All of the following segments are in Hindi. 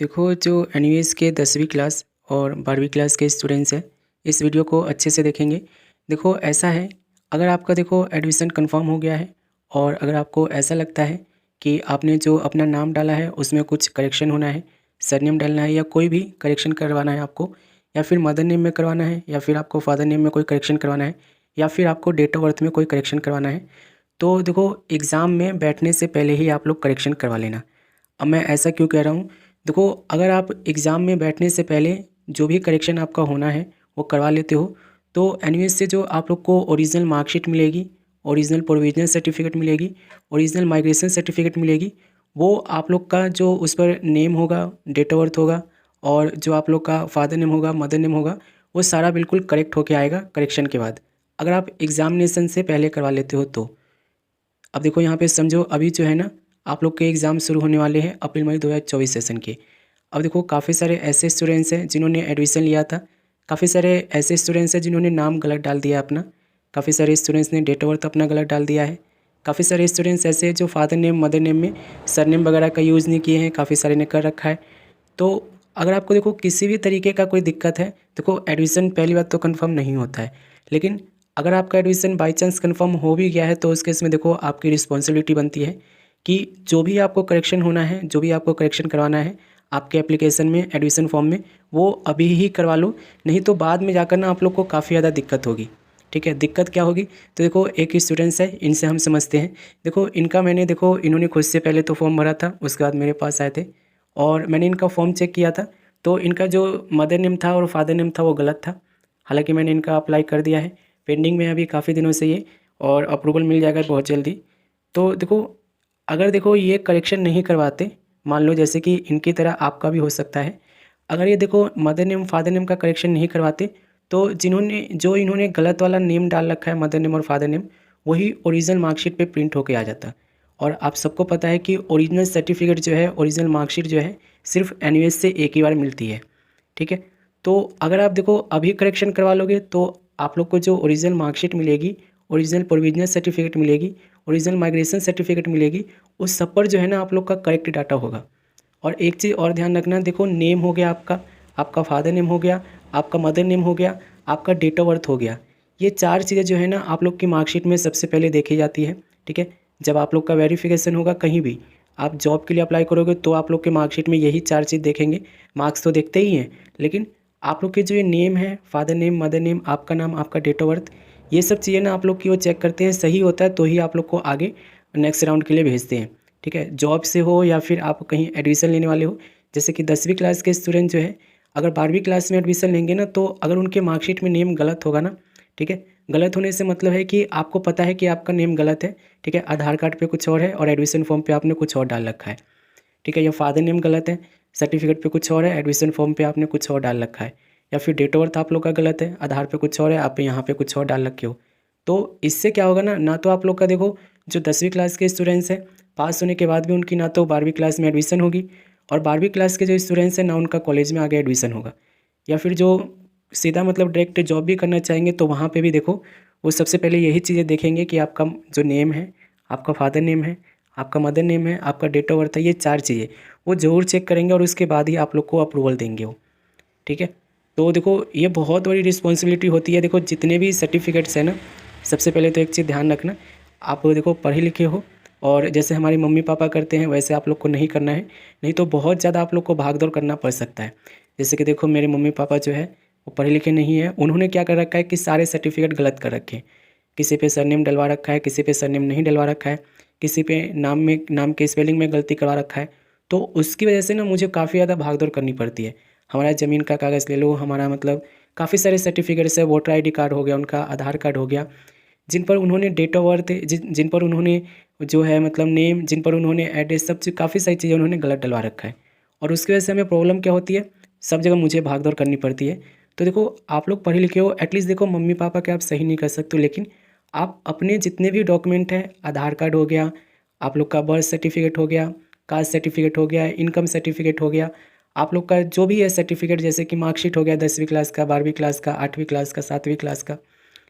देखो जो एनयूएस के 10वीं क्लास और 12वीं क्लास के स्टूडेंट्स हैं, इस वीडियो को अच्छे से देखेंगे। देखो ऐसा है, अगर आपका देखो एडमिशन कंफर्म हो गया है और अगर आपको ऐसा लगता है कि आपने जो अपना नाम डाला है उसमें कुछ करेक्शन होना है, सरनेम डालना है या कोई भी करेक्शन करवाना है आपको, या फिर मदर नेम में करवाना है, या फिर आपको फादर नेम में कोई करेक्शन करवाना है, या फिर आपको डेट ऑफ बर्थ में कोई करेक्शन करवाना है, तो देखो एग्ज़ाम में बैठने से पहले ही आप लोग करेक्शन करवा लेना। अब मैं ऐसा क्यों कह रहा हूँ, देखो अगर आप एग्ज़ाम में बैठने से पहले जो भी करेक्शन आपका होना है वो करवा लेते हो, तो एनयूएस से जो आप लोग को ओरिजिनल मार्कशीट मिलेगी, ओरिजिनल प्रोविजनल सर्टिफिकेट मिलेगी, ओरिजिनल माइग्रेशन सर्टिफिकेट मिलेगी, वो आप लोग का जो उस पर नेम होगा, डेट ऑफ बर्थ होगा और जो आप लोग का फादर नेम होगा, मदर नेम होगा, वो सारा बिल्कुल करेक्ट होके आएगा करेक्शन के बाद, अगर आप एग्ज़ामिनेशन से पहले करवा लेते हो तो। अब देखो यहाँ पे समझो, अभी जो है ना आप लोग के एग्ज़ाम शुरू होने वाले हैं अप्रैल मई 2024 सेशन के। अब देखो काफ़ी सारे ऐसे स्टूडेंट्स हैं जिन्होंने एडमिशन लिया था, काफ़ी सारे ऐसे स्टूडेंट्स हैं जिन्होंने नाम गलत डाल दिया अपना, काफ़ी सारे स्टूडेंट्स ने डेट ऑफ बर्थ अपना गलत डाल दिया है, काफ़ी सारे स्टूडेंट्स ऐसे हैं जो फादर नेम मदर नेम में सरनेम वगैरह का यूज़ नहीं किए हैं, काफ़ी सारे ने कर रखा है। तो अगर आपको देखो किसी भी तरीके का कोई दिक्कत है, देखो एडमिशन पहली बात तो कंफर्म नहीं होता है, लेकिन अगर आपका एडमिशन बाई चांस कंफर्म हो भी गया है तो उस केस में देखो आपकी रिस्पॉन्सिबिलिटी बनती है कि जो भी आपको करेक्शन होना है, जो भी आपको करेक्शन करवाना है आपके एप्लीकेशन में, एडमिशन फॉर्म में, वो अभी ही करवा लो, नहीं तो बाद में जाकर ना आप लोग को काफ़ी ज़्यादा दिक्कत होगी। ठीक है, दिक्कत क्या होगी, तो देखो एक स्टूडेंट्स है, इनसे हम समझते हैं। देखो इनका मैंने देखो इन्होंने खुद से पहले तो फॉर्म भरा था, उसके बाद मेरे पास आए थे और मैंने इनका फॉर्म चेक किया था, तो इनका जो मदर नेम था और फादर नेम था वो गलत था। हालांकि मैंने इनका अप्लाई कर दिया है, पेंडिंग में है अभी काफ़ी दिनों से ये, और अप्रूवल मिल जाएगा बहुत जल्दी। तो देखो अगर देखो ये करेक्शन नहीं करवाते, मान लो जैसे कि इनकी तरह आपका भी हो सकता है, अगर ये देखो मदर नेम फादर नेम का करेक्शन नहीं करवाते तो इन्होंने गलत वाला नेम डाल रखा है मदर नेम और फादर नेम, वही ओरिजिनल मार्कशीट पे प्रिंट होके आ जाता। और आप सबको पता है कि ओरिजिनल सर्टिफिकेट जो है, ओरिजिनल मार्कशीट जो है, सिर्फ एनयूएस से एक ही बार मिलती है। ठीक है, तो अगर आप देखो अभी करेक्शन करवा लोगे तो आप लोग को जो ओरिजिनल मार्कशीट मिलेगी, ओरिजिनल प्रोविजनल सर्टिफिकेट मिलेगी, ओरिजिनल माइग्रेशन सर्टिफिकेट मिलेगी, उस सब पर जो है ना आप लोग का करेक्ट डाटा होगा। और एक चीज़ और ध्यान रखना, देखो नेम हो गया आपका, आपका फादर नेम हो गया, आपका मदर नेम हो गया, आपका डेट ऑफ बर्थ हो गया, ये चार चीज़ें जो है ना आप लोग की मार्कशीट में सबसे पहले देखी जाती है। ठीक है, जब आप लोग का वेरिफिकेशन होगा कहीं भी, आप जॉब के लिए अप्लाई करोगे तो आप लोग के मार्कशीट में यही चार चीज़ देखेंगे। मार्क्स तो देखते ही हैं, लेकिन आप लोग के जो ये नेम है, फादर नेम, मदर नेम, आपका नाम, आपका डेट ऑफ बर्थ, ये सब चीज़ें ना आप लोग की वो चेक करते हैं, सही होता है तो ही आप लोग को आगे नेक्स्ट राउंड के लिए भेजते हैं। ठीक है, जॉब से हो या फिर आप कहीं एडमिशन लेने वाले हो, जैसे कि 10वीं क्लास के स्टूडेंट जो है अगर 12वीं क्लास में एडमिशन लेंगे ना, तो अगर उनके मार्कशीट में नेम गलत होगा ना, ठीक है, गलत होने से मतलब है कि आपको पता है कि आपका नेम गलत है। ठीक है, आधार कार्ड पे कुछ और है और एडमिशन फॉर्म पे आपने कुछ और डाल रखा है। ठीक है, या फादर नेम गलत है, सर्टिफिकेट पे कुछ और है, एडमिशन फॉर्म पे आपने कुछ और डाल रखा है, या फिर डेट ऑफ बर्थ आप लोग का गलत है, आधार पे कुछ और है, आप यहाँ पे कुछ और डाल रखे हो। तो इससे क्या होगा ना, ना तो आप लोग का देखो जो 10वीं क्लास के स्टूडेंट्स हैं पास होने के बाद भी उनकी ना तो 12वीं क्लास में एडमिशन होगी, और 12वीं क्लास के जो स्टूडेंट्स हैं ना उनका कॉलेज में आगे एडमिशन होगा, या फिर जो सीधा मतलब डायरेक्ट जॉब भी करना चाहेंगे तो वहाँ पे भी देखो वो सबसे पहले यही चीज़ें देखेंगे कि आपका जो नेम है, आपका फादर नेम है, आपका मदर नेम है, आपका डेट ऑफ बर्थ है, ये चार चीज़ें वो ज़रूर चेक करेंगे और उसके बाद ही आप लोग को अप्रूवल देंगे वो। ठीक है, तो देखो ये बहुत बड़ी रिस्पॉन्सिबिलिटी होती है। देखो जितने भी सर्टिफिकेट्स हैं ना, सबसे पहले तो एक चीज़ ध्यान रखना, आप देखो पढ़े लिखे हो और जैसे हमारे मम्मी पापा करते हैं वैसे आप लोग को नहीं करना है, नहीं तो बहुत ज़्यादा आप लोग को भाग दौड़ करना पड़ सकता है। जैसे कि देखो मेरे मम्मी पापा जो है वो पढ़े लिखे नहीं है, उन्होंने क्या कर रखा है कि सारे सर्टिफिकेट गलत कर रखे हैं, किसी पे सरनेम डलवा रखा है, किसी पे सरनेम नहीं डलवा रखा है, किसी पे नाम के स्पेलिंग में गलती करवा रखा है। तो उसकी वजह से ना मुझे काफ़ी ज़्यादा भाग दौड़ करनी पड़ती है। हमारा ज़मीन का कागज़ ले लो, हमारा मतलब काफ़ी सारे सर्टिफिकेट्स है, वोटर आईडी कार्ड हो गया उनका, आधार कार्ड हो गया, जिन पर उन्होंने डेट ऑफ बर्थ, जिन पर उन्होंने जो है मतलब नेम, जिन पर उन्होंने एड्रेस, सब चीज़ काफ़ी सारी चीज़ें उन्होंने गलत डलवा रखा है। और उसकी वजह से हमें प्रॉब्लम क्या होती है, सब जगह मुझे भाग दौड़ करनी पड़ती है। तो देखो आप लोग पढ़े लिखे हो, एटलीस्ट देखो मम्मी पापा के आप सही नहीं कर सकते हो, लेकिन आप अपने जितने भी डॉक्यूमेंट हैं, आधार कार्ड हो गया, आप लोग का बर्थ सर्टिफिकेट हो गया, कास्ट सर्टिफिकेट हो गया, इनकम सर्टिफिकेट हो गया, आप लोग का जो भी है सर्टिफिकेट, जैसे कि मार्कशीट हो गया 10वीं क्लास का, 12वीं क्लास का, 8वीं क्लास का, 7वीं क्लास का,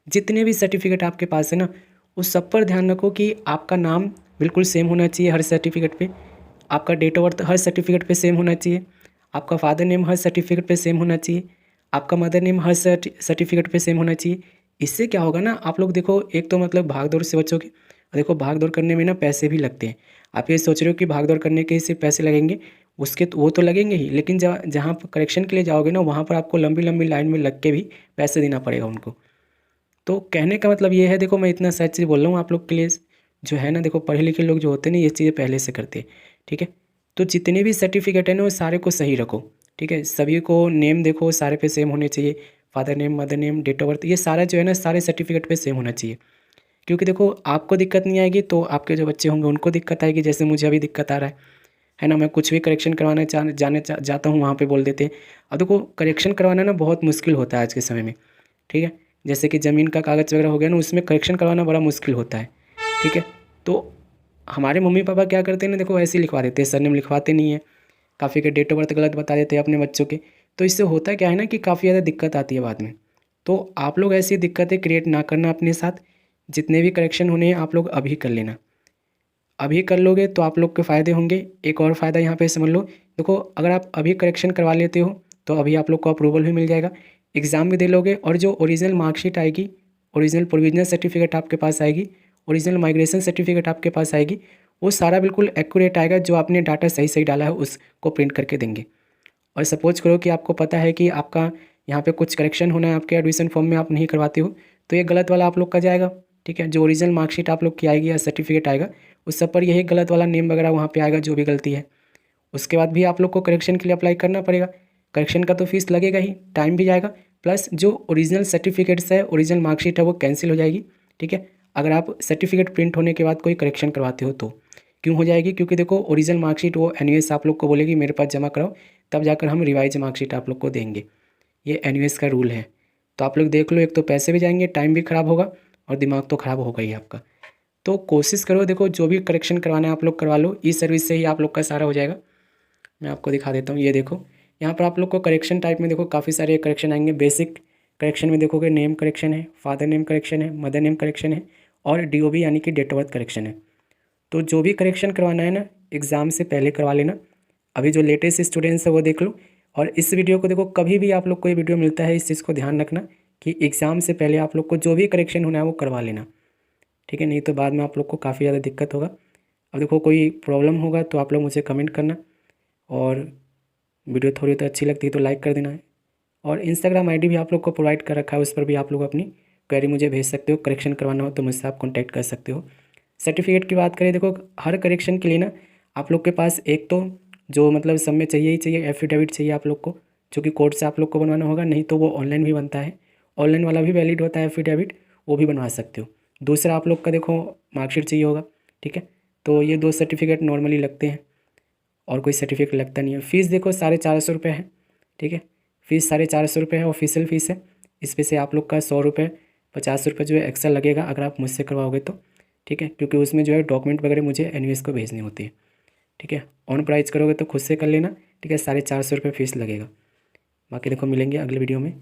जितने भी सर्टिफिकेट आपके पास है ना, उस सब पर ध्यान रखो कि आपका नाम बिल्कुल सेम होना चाहिए हर सर्टिफिकेट पे, आपका डेट ऑफ बर्थ हर सर्टिफिकेट पे सेम होना चाहिए, आपका फादर नेम हर सर्टिफिकेट पे सेम होना चाहिए, आपका मदर नेम हर सर्टिफिकेट पे सेम होना चाहिए। इससे क्या होगा ना, आप लोग देखो एक तो मतलब भाग दौड़ से बचोगे। देखो भाग दौड़ करने में ना पैसे भी लगते हैं। आप ये सोच रहे हो कि भाग दौड़ करने के ही सिर्फ पैसे लगेंगे, उसके तो वो तो लगेंगे ही, लेकिन जहाँ पर करेक्शन के लिए जाओगे ना, वहाँ पर आपको लंबी लंबी लाइन में लग के भी पैसे देना पड़ेगा उनको। तो कहने का मतलब ये है, देखो मैं इतना सच चीज़ बोल रहा हूँ आप लोग के लिए, जो है ना देखो पढ़े लिखे लोग जो होते हैं ना, ये चीज़ें पहले से करते हैं। ठीक है, तो जितने भी सर्टिफिकेट है ना वो सारे को सही रखो। ठीक है, सभी को नेम देखो सारे पे सेम होने चाहिए, father name, mother name, date of birth, ये सारा जो है ना सारे सर्टिफिकेट पे सेम होना चाहिए। क्योंकि देखो आपको दिक्कत नहीं आएगी तो आपके जो बच्चे होंगे उनको दिक्कत आएगी, जैसे मुझे अभी दिक्कत आ रहा है ना। मैं कुछ भी करेक्शन करवाना जाता हूँ, वहाँ पे बोल देते हैं। अब देखो करेक्शन करवाना ना बहुत मुश्किल होता है आज के समय में। ठीक है, जैसे कि ज़मीन का कागज़ वगैरह हो गया ना, उसमें करेक्शन करवाना बड़ा मुश्किल होता है। ठीक है, तो हमारे मम्मी पापा क्या करते हैं ना, देखो ऐसे ही लिखवा देते हैं, सरनेम लिखवाते नहीं है, काफ़ी के डेट ऑफ बर्थ गलत बता देते हैं अपने बच्चों के। तो इससे होता क्या है ना कि काफ़ी ज़्यादा दिक्कत आती है बाद में। तो आप लोग ऐसी दिक्कतें क्रिएट ना करना अपने साथ। जितने भी करेक्शन होने हैं आप लोग अभी कर लेना। अभी कर लोगे तो आप लोग के फ़ायदे होंगे। एक और फ़ायदा यहाँ पे समझ लो, देखो अगर आप अभी करेक्शन करवा लेते हो तो अभी आप लोग को अप्रूवल भी मिल जाएगा, एग्ज़ाम भी दे लोगे, और जो ओरिजिनल मार्कशीट आएगी, ओरिजिनल प्रोविजनल सर्टिफिकेट आपके पास आएगी, ओरिजिनल माइग्रेशन सर्टिफिकेट आपके पास आएगी, वो सारा बिल्कुल एक्यूरेट आएगा। जो आपने डाटा सही सही डाला है उसको प्रिंट करके देंगे। और सपोज करो कि आपको पता है कि आपका यहाँ पे कुछ करेक्शन होना है, आपके एडमिशन फॉर्म में आप नहीं करवाते हो, तो ये गलत वाला आप लोग का जाएगा। ठीक है, जो ओरिजिनल मार्कशीट आप लोग की आएगी या सर्टिफिकेट आएगा, उस सब पर यही गलत वाला नेम वगैरह वहाँ पे आएगा, जो भी गलती है। उसके बाद भी आप लोग को करेक्शन के लिए अप्लाई करना पड़ेगा। करेक्शन का तो फीस लगेगा ही, टाइम भी जाएगा, प्लस जो ओरिजिनल सर्टिफिकेट्स है, ओरिजिनल मार्कशीट है, वो कैंसिल हो जाएगी। ठीक है, अगर आप सर्टिफिकेट प्रिंट होने के बाद कोई करेक्शन करवाते हो तो क्यों हो जाएगी, क्योंकि देखो ओरिजिनल मार्कशीट वो एनयूएस आप लोग को बोलेगी मेरे पास जमा कराओ, तब जाकर हम रिवाइज मार्कशीट आप लोग को देंगे। ये एनयूएस का रूल है। तो आप लोग देख लो, एक तो पैसे भी जाएंगे, टाइम भी ख़राब होगा, और दिमाग तो ख़राब होगा ही आपका। तो कोशिश करो, देखो जो भी करेक्शन करवाना है आप लोग करवा लो, ई सर्विस से ही आप लोग का सारा हो जाएगा। मैं आपको दिखा देता हूँ, ये देखो यहाँ पर आप लोग को करेक्शन टाइप में देखो काफ़ी सारे करेक्शन आएंगे। बेसिक करेक्शन में देखोगे नेम करेक्शन है, फादर नेम करेक्शन है, मदर नेम करेक्शन है, और डीओबी यानी कि डेट ऑफ बर्थ करेक्शन है। तो जो भी करेक्शन करवाना है ना, एग्ज़ाम से पहले करवा लेना। अभी जो लेटेस्ट स्टूडेंट्स है वो देख लो, और इस वीडियो को देखो, कभी भी आप लोग को ये वीडियो मिलता है इस चीज़ को ध्यान रखना कि एग्ज़ाम से पहले आप लोग को जो भी करेक्शन होना है वो करवा लेना। ठीक है, नहीं तो बाद में आप लोग को काफ़ी ज़्यादा दिक्कत होगा। अब देखो कोई प्रॉब्लम होगा तो आप लोग मुझे कमेंट करना, और वीडियो थोड़ी तो अच्छी लगती है तो लाइक कर देना है। और इंस्टाग्राम आईडी भी आप लोग को प्रोवाइड कर रखा है, उस पर भी आप लोग अपनी क्वेरी मुझे भेज सकते हो। करेक्शन करवाना हो तो मुझसे आप कॉन्टैक्ट कर सकते हो। सर्टिफिकेट की बात करें, देखो हर करेक्शन के लिए ना आप लोग के पास एक तो जो मतलब सब में चाहिए ही चाहिए, एफिडेविट चाहिए आप लोग को, जो कि कोर्ट से आप लोग को बनवाना होगा, नहीं तो वो ऑनलाइन भी बनता है, ऑनलाइन वाला भी वैलिड होता है एफिडेविट, वो भी बनवा सकते हो। दूसरा आप लोग का देखो मार्कशीट चाहिए होगा। ठीक है, तो ये 2 सर्टिफिकेट नॉर्मली लगते हैं, और कोई सर्टिफिकेट लगता नहीं है। फ़ीस देखो 450 है। ठीक है, फ़ीस 450 है, ऑफिशियल फ़ीस है। इस पे से आप लोग का 100 50 जो है एक्स्ट्रा लगेगा अगर आप मुझसे करवाओगे तो। ठीक है, क्योंकि उसमें जो है डॉक्यूमेंट वगैरह मुझे एनयूएस को भेजनी होती है। ठीक है, ऑन प्राइस करोगे तो खुद से कर लेना। ठीक है, 450 फ़ीस लगेगा। बाकी देखो मिलेंगे अगले वीडियो में।